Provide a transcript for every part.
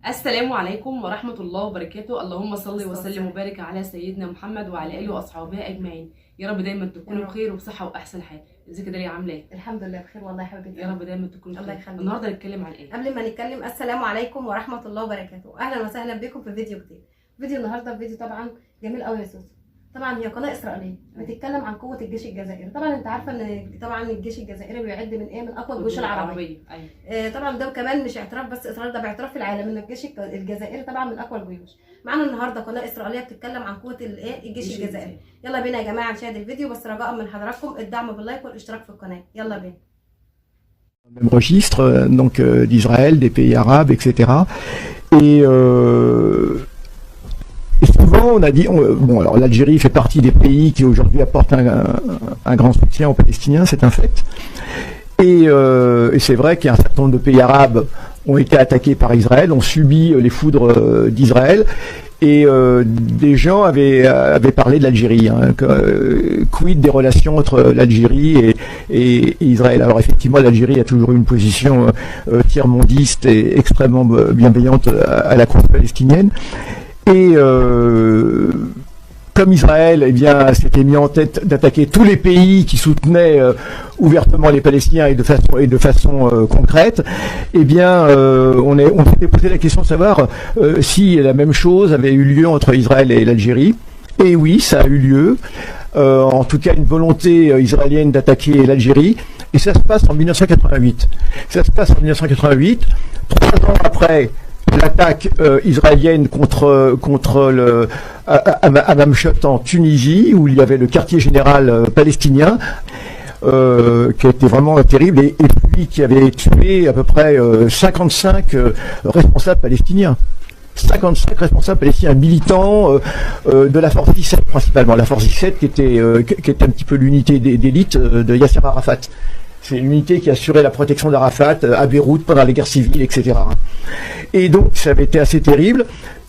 السلام عليكم ورحمة الله وبركاته. اللهم صل وسلم وبارك على سيدنا محمد وعلى آله وأصحابه أجمعين. يا رب دايما تكونوا بخير وبصحة وأحسن حال. ازيك يا داليا عاملة ايه؟ الحمد لله بخير والله يا حبيبتي. يا رب دايما تكونوا الله بخير. يخليك. النهارده هنتكلم عن ايه؟ قبل ما نتكلم، السلام عليكم ورحمة الله وبركاته. أهلا وسهلا بكم في فيديو جديد. فيديو النهارده فيديو طبعا جميل قوي يا سوسو. طبعا هي قناة إسرائيلية بتتكلم عن قوة الجيش الجزائري. طبعا أنت عارفة إن طبعا الجيش الجزائري بيعد من إيه؟ من أقوى الجيوش العربية. أيوة. طبعا ده كمان مش اعتراف بس إسرائيل، ده باعتراف في العالم إن الجيش الجزائري طبعا من أقوى الجيوش. معانا النهارده قناة إسرائيلية بتتكلم عن قوة الإيه؟ الجيش الجزائري. يلا بينا يا جماعة نشاهد الفيديو، بس رجاء من حضراتكم الدعم باللايك والاشتراك في القناة. يلا بينا. Même registre donc d'Israël, des pays arabes, etc. Et souvent on a dit, bon alors l'Algérie fait partie des pays qui aujourd'hui apportent un grand soutien aux Palestiniens, c'est un fait. Et c'est vrai qu'il y a un certain nombre de pays arabes ont été attaqués par Israël, ont subi les foudres d'Israël. Et des gens avaient parlé de l'Algérie, hein, quid des relations entre l'Algérie et Israël. Alors effectivement, l'Algérie a toujours eu une position tiers-mondiste et extrêmement bienveillante à la cause palestinienne. Et comme Israël s'était mis en tête d'attaquer tous les pays qui soutenaient ouvertement les Palestiniens et de façon concrète, on s'était posé la question de savoir si la même chose avait eu lieu entre Israël et l'Algérie. Et oui, ça a eu lieu. En tout cas, une volonté israélienne d'attaquer l'Algérie. Et ça se passe en 1988. Ça se passe en 1988, 3 ans après l'attaque israélienne contre le Hamamshot en Tunisie, où il y avait le quartier général palestinien, qui a été vraiment terrible, et puis qui avait tué à peu près 55 responsables palestiniens. 55 responsables palestiniens militants de la force 17 principalement. La force 17 qui était un petit peu l'unité d'élite de Yasser Arafat. C'est l'unité qui assurait la protection d'Arafat à Beyrouth pendant les guerres civiles, etc. Et donc ça avait été assez terrible.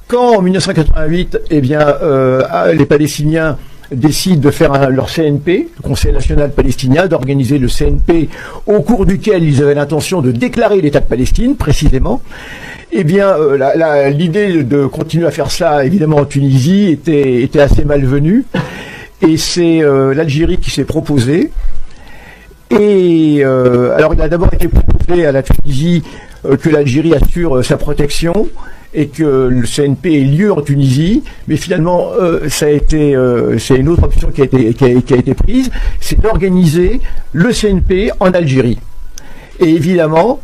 Quand en 1988, les Palestiniens décident de faire leur CNP, le Conseil national palestinien, d'organiser le CNP au cours duquel ils avaient l'intention de déclarer l'État de Palestine, précisément, l'idée de continuer à faire ça, évidemment, en Tunisie, était assez malvenue. Et c'est l'Algérie qui s'est proposée. Et alors il a d'abord été proposé à la Tunisie que l'Algérie assure sa protection et que le CNP ait lieu en Tunisie, mais finalement c'est une autre option qui a été prise, c'est d'organiser le CNP en Algérie. Et évidemment,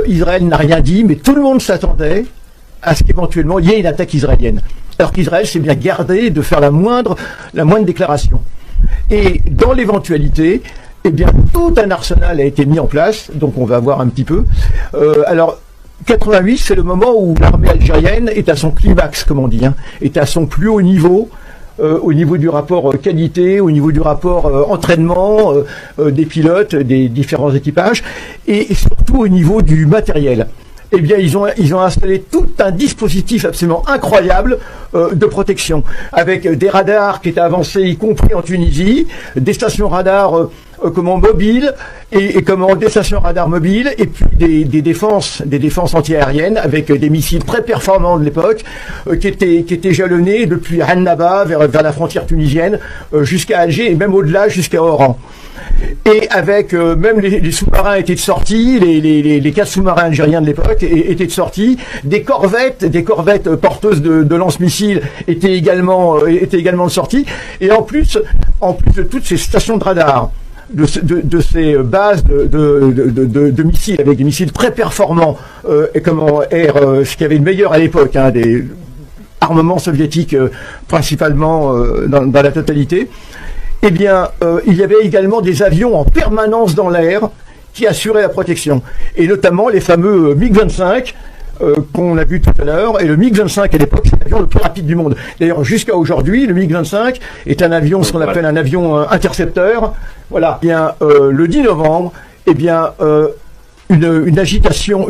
Israël n'a rien dit, mais tout le monde s'attendait à ce qu'éventuellement il y ait une attaque israélienne. Alors qu'Israël s'est bien gardé de faire la moindre déclaration. Et dans l'éventualité, tout un arsenal a été mis en place, donc on va voir un petit peu. Alors, 88, c'est le moment où l'armée algérienne est à son climax, comme on dit, hein, est à son plus haut niveau du rapport qualité, au niveau du rapport entraînement des pilotes, des différents équipages, et surtout au niveau du matériel. Ils ont installé tout un dispositif absolument incroyable de protection, avec des radars qui étaient avancés, y compris en Tunisie, des stations radars mobiles des stations radars mobiles, et puis des défenses antiaériennes avec des missiles très performants de l'époque qui étaient jalonnés depuis Annaba vers la frontière tunisienne jusqu'à Alger et même au-delà jusqu'à Oran. Et avec même les sous-marins étaient de sortie, les 4 sous-marins algériens de l'époque étaient de sortie, des corvettes porteuses de lance-missiles étaient également de sortie, et en plus de toutes ces stations de radar, de ces bases de missiles avec des missiles très performants, ce qui avait le meilleur à l'époque, hein, des armements soviétiques principalement dans la totalité. Il y avait également des avions en permanence dans l'air qui assuraient la protection, et notamment les fameux MiG-25 qu'on a vu tout à l'heure. Et le MiG-25 à l'époque, c'est l'avion le plus rapide du monde. D'ailleurs, jusqu'à aujourd'hui, le MiG-25 est un avion, ce qu'on appelle un avion intercepteur. Voilà. Le 10 novembre, une agitation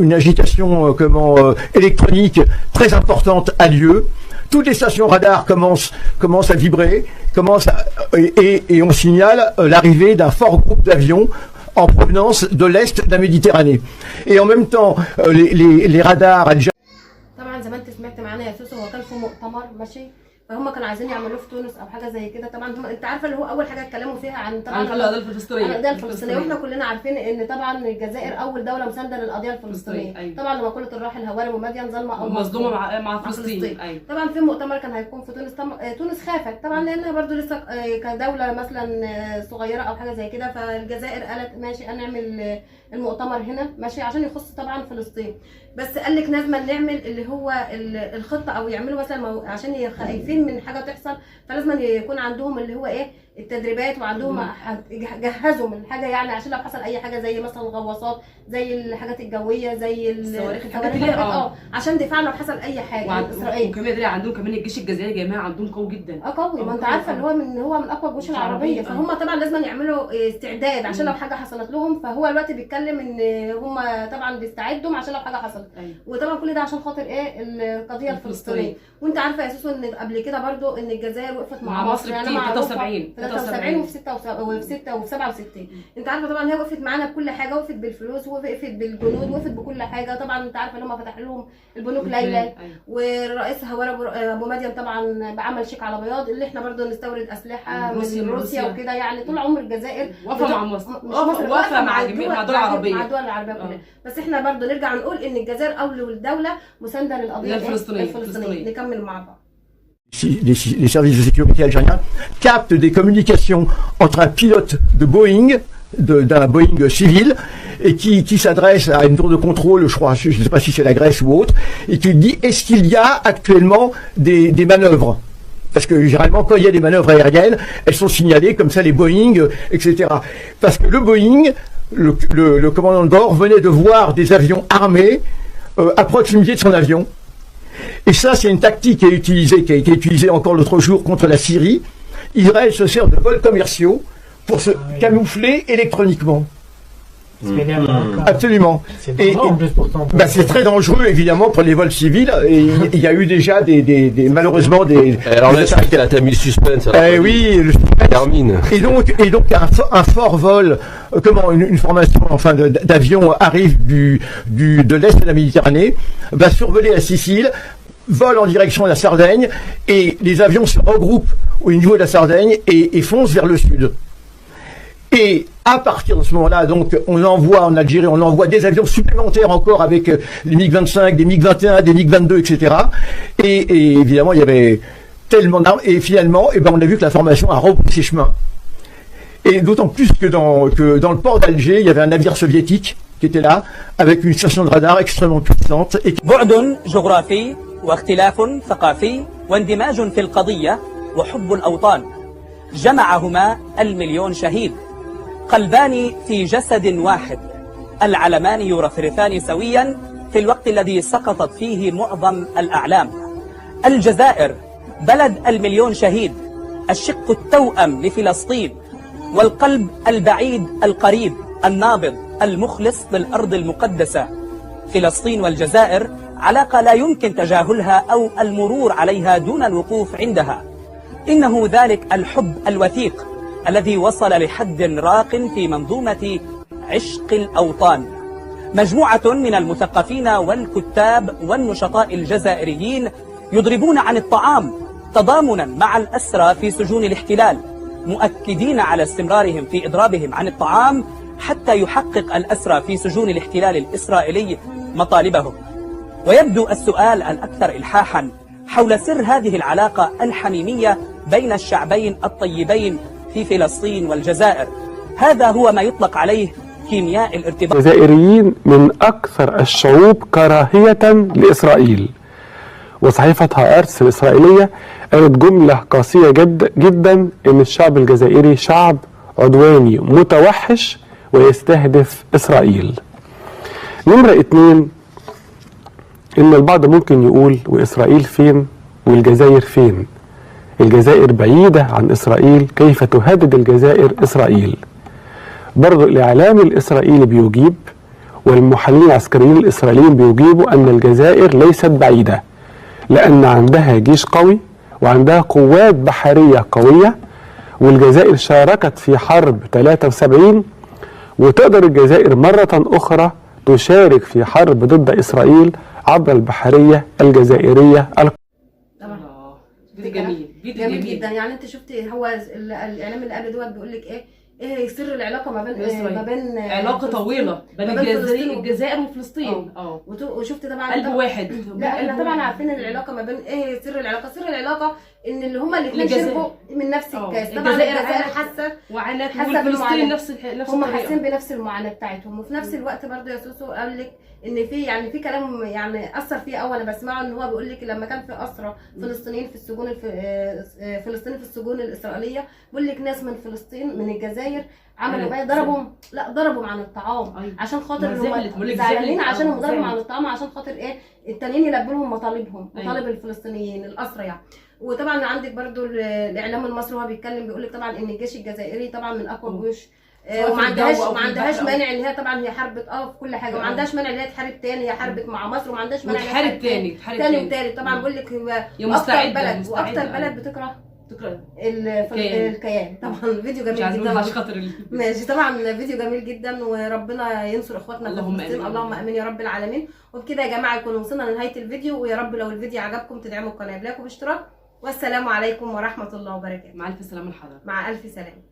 électronique très importante a lieu. Toutes les stations radar commencent à vibrer, et on signale l'arrivée d'un fort groupe d'avions en provenance de l'est de la Méditerranée. Et en même temps, les radars algériens. طبعا طبعا زي ما انت سمعت معانا يا سوسو، هو كان في مؤتمر ماشي، فهم كانوا عايزين يعملوه في تونس او حاجه زي كده. طبعا هم انت عارفه اللي هو اول حاجه اتكلموا فيها عن طبعا القضيه الفلسطينيه، القضيه الفلسطينيه، واحنا كلنا عارفين ان طبعا الجزائر اول دوله مسانده للقضيه الفلسطينيه. أيوة. طبعا لمقوله الراحل هواري ومدين ظالمه او مظلومه مع فلسطين. أيوة. طبعا في مؤتمر كان هيكون في تونس، تونس خافت طبعا لانها برضو لسه كدوله مثلا صغيره او حاجه زي كده، فالجزائر قالت ماشي هنعمل المؤتمر هنا ماشي عشان يخص طبعا فلسطين، بس قال لك لازم نعمل اللي هو الخطه او يعملوا مثلا عشان خايفين من حاجه تحصل، فلازم يكون عندهم اللي هو ايه التدريبات، وعندهم جهزوا من حاجه يعني عشان لو حصل اي حاجه زي مثلا الغواصات، زي الحاجات الجويه، زي الصواريخ عشان دفاع لو حصل اي حاجه اسرائيل. وكمان عندهم كمان الجيش الجزائري يا جماعه عندهم قوي جدا. قوي، ما انت عارفه اللي هو من اقوى الجيوش العربيه، فهم طبعا لازم يعملوا استعداد عشان لو حاجه حصلت لهم، فهو دلوقتي بيتكلم ان هم طبعا بيستعدوا عشان لو حاجه حصلت. وطبعا كل ده عشان خاطر ايه القضيه الفلسطينيه. وانت عارفه يا سوسو ان قبل كده برضو ان الجزائر وقفت مع مصر يعني مع 73 وفي 67. انت عارفه طبعا هي وقفت معانا بكل حاجه، وقفت بالفلوس ووقفت بالجنود ووقفت بكل حاجه. طبعا انت عارفه ان هم فتحوا لهم البنوك ليلى، والرئيس هواري ابو مدين طبعا بعمل شيك على بياض اللي احنا برضو نستورد اسلحه من روسيا وكده. يعني طول عمر الجزائر وقفه مع مصر، وقفه مع الدول العربيه، مع الدول العربيه كلها. بس احنا برضو نرجع نقول ان الجزائر اول دوله مسانده للقضيه الفلسطينيه. نكمل مع بعض. Les services de sécurité algériens captent des communications entre un pilote de Boeing, d'un Boeing civil, et qui s'adresse à une tour de contrôle, je crois, je ne sais pas si c'est la Grèce ou autre, et qui dit est-ce qu'il y a actuellement des manœuvres? Parce que généralement, quand il y a des manœuvres aériennes, elles sont signalées comme ça, les Boeing, etc. Parce que le Boeing, le commandant de bord venait de voir des avions armés à proximité de son avion. Et ça, c'est une tactique qui est utilisée encore l'autre jour contre la Syrie. Israël se sert de vols commerciaux pour se camoufler électroniquement. Absolument. C'est très dangereux évidemment pour les vols civils. Et il y a eu déjà malheureusement des. Alors là, t'as mis le suspense. Oui, le suspense. Termine. Et donc un fort vol, une formation enfin d'avions arrive de l'est de la Méditerranée, va survoler la Sicile, vole en direction de la Sardaigne, et les avions se regroupent au niveau de la Sardaigne et foncent vers le sud. Et à partir de ce moment-là, donc, on envoie en Algérie, on envoie des avions supplémentaires encore avec les MiG-25, des MiG-21, des MiG-22, etc. Et évidemment, il y avait tellement d'armes. Et finalement, on a vu que la formation a repris ses chemins. Et d'autant plus que dans le port d'Alger, il y avait un navire soviétique qui était là, avec une station de radar extrêmement puissante. بعد جغرافي واختلاف ثقافي واندماج في القضية وحب الأوطان جمعهما 1,000,000 شهيد، قلبان في جسد واحد، العلمان يرفرفان سويا في الوقت الذي سقطت فيه معظم الأعلام. الجزائر بلد 1,000,000 شهيد، الشق التوأم لفلسطين، والقلب البعيد القريب النابض المخلص للأرض المقدسة. فلسطين والجزائر علاقة لا يمكن تجاهلها أو المرور عليها دون الوقوف عندها. إنه ذلك الحب الوثيق الذي وصل لحد راق في منظومة عشق الأوطان. مجموعة من المثقفين والكتاب والنشطاء الجزائريين يضربون عن الطعام تضامنا مع الأسرى في سجون الاحتلال، مؤكدين على استمرارهم في إضرابهم عن الطعام حتى يحقق الأسرى في سجون الاحتلال الإسرائيلي مطالبهم. ويبدو السؤال الأكثر إلحاحا حول سر هذه العلاقة الحميمية بين الشعبين الطيبين في فلسطين والجزائر. هذا هو ما يطلق عليه كيمياء الارتباط. الجزائريين من أكثر الشعوب كراهية لإسرائيل، وصحيفة هآرتس الإسرائيلية قالت جملة قاسية جدا إن الشعب الجزائري شعب عدواني متوحش ويستهدف إسرائيل. نمرة 2، إن البعض ممكن يقول وإسرائيل فين والجزائر فين؟ الجزائر بعيدة عن إسرائيل، كيف تهدد الجزائر إسرائيل؟ برضو الإعلام الإسرائيلي بيجيب والمحللين العسكريين الإسرائيليين بيجيبوا أن الجزائر ليست بعيدة، لأن عندها جيش قوي وعندها قوات بحرية قوية، والجزائر شاركت في حرب 73، وتقدر الجزائر مرة أخرى تشارك في حرب ضد إسرائيل عبر البحرية الجزائرية طبعا الله. فيديو جميل، فيديو جميل جدا. يعني انت شفتي هو الاعلام اللي قبل دوت بيقول لك ايه سر العلاقه ما بين علاقه فلسطين طويله بين ما بين فلسطين الجزائر وفلسطين. وشفت طبعا قلب واحد. لا احنا طبعا عارفين العلاقه ما بين ايه سر العلاقه. سر العلاقه ان اللي هما الاثنين شربوا من نفس الكاس. طبعا الجزائر حاسه وعانت، حاسه وفلسطين نفس هم الطريقه. حاسين بنفس المعاناه بتاعتهم. وفي نفس الوقت برضه يا سوسو قال لك ان في كلام يعني اثر فيه قوي انا بسمعه، ان هو بيقول لك لما كان في اسرى فلسطينيين في السجون فلسطين في السجون الاسرائيليه، بيقول لك ناس من فلسطين من الجزائر عملوا بقى ضربهم عن الطعام عشان خاطر هم زعلانين عشان ضربهم عن الطعام عشان خاطر ايه التانيين يلبوا لهم مطالبهم مطالب الفلسطينيين الاسرى يعني. وطبعا عندك برضو الاعلام المصري هو بيتكلم بيقول لك طبعا ان الجيش الجزائري طبعا من اقوى الجيوش وما عندهاش مانع ان هي طبعا هي حاربت في كل حاجه وما عندهاش مانع ان هي تحارب تاني. هي حاربت مع مصر وما عندهاش مانع تحارب تاني وتالت. طبعا بقول لك هو اكتر بلد بتكره الكيان. طبعا فيديو جميل جدا. ماشي طبعا فيديو جميل جدا وربنا ينصر اخواتنا في فلسطين. اللهم امين يا رب العالمين. وبكده يا جماعه يكون وصلنا لنهايه الفيديو، ويا رب لو الفيديو عجبكم تدعموا القناه بلايك وباشتراك. والسلام عليكم ورحمه الله وبركاته. مع الف سلامه لحضرتك. مع الف سلامه.